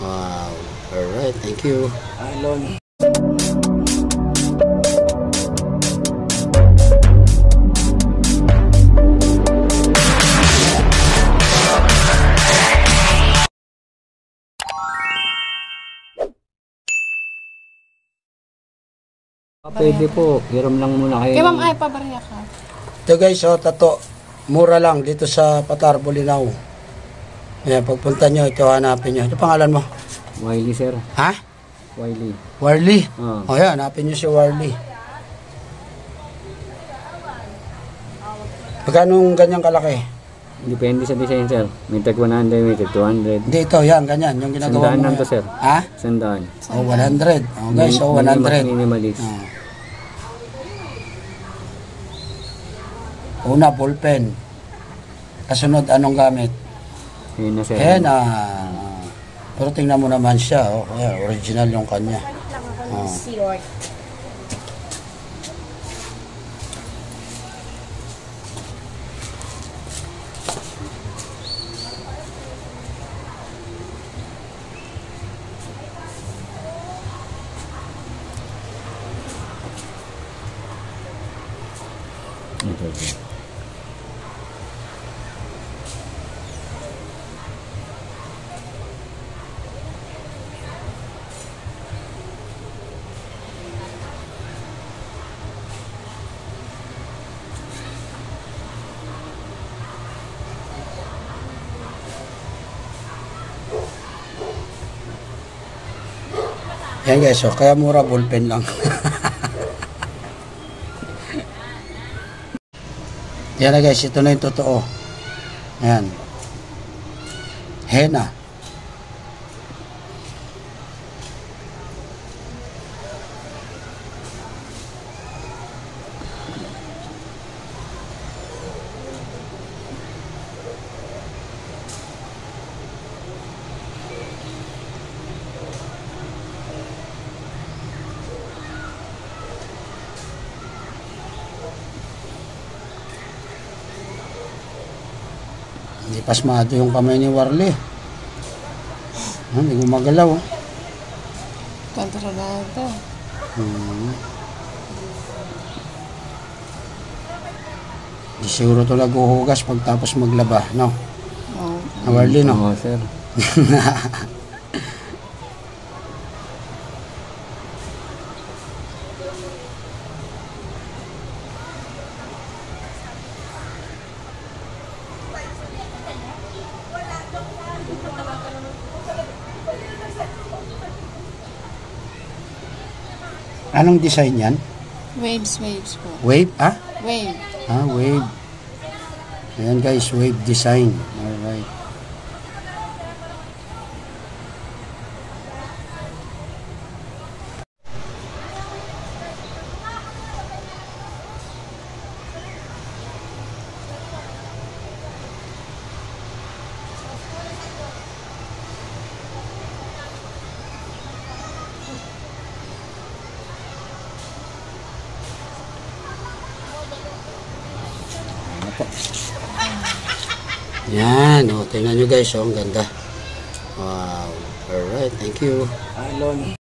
Wow. Alright, thank you. Alon. Pwede po, hiram lang muna kayo. Kaya ma'am ay pabarya ka. Ito guys, tato. Mura lang dito sa Patar, Bolinao. Ayan, pagpunta nyo, ito hanapin nyo. Ito pangalan mo? Wiley, sir. Ha? Wiley. Warley? Oo. O yan, hanapin nyo si Warley. Magkano ganyang kalaki? Depende sa design, sir. May tag 100, may tag 200. Hindi, ito, yan, ganyan. Yung ginagawa Sandaan mo. lang to, sir. Ha? Sandaan. O, 100. O guys, o, 100. Minimalist. Una, ballpen. Kasunod, anong gamit? Yun na, sir. Henna. Pero tingnan mo naman siya. Oh, yeah, original yung kanya. Oh. Ito. Yan guys, so, kaya mura ballpen lang. Yan na guys, ito na yung totoo. Yan. Henna. Hindi pasmado yung kamay ni Warley. Hindi gumagalaw. Kontrolado. Di siguro ito naghuhugas pagtapos maglaba, no? Oh. Na Warley, no? Oo, sir. Anong design yan? Waves po. Wave, ah? Wave. Ah, wave. Ayan guys, wave design. Alright. Yan, tingnan nyo guys, ang ganda. Wow. Alright, thank you. Alon.